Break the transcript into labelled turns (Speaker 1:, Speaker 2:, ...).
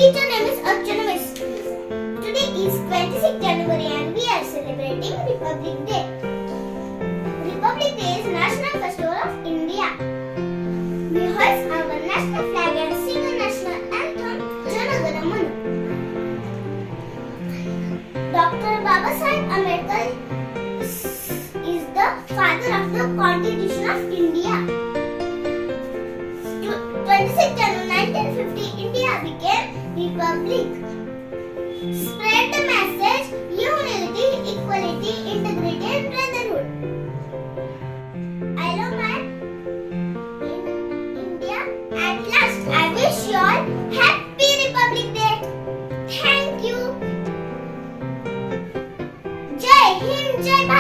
Speaker 1: teacher name is Archana Miss. Today is 26th January and we are celebrating Republic Day. Republic Day is National Festival of India. We hoist our national flag and sing a national anthem, Jana Gana Mana. Dr. Babasaheb Ambedkar is the father of the Constitution of India. 26 January 1950, India became Republic. Spread the message: unity, equality, integrity, and brotherhood. I love my India. At last, I wish you all Happy Republic Day. Thank you. Jai Hind, Jai Bharat.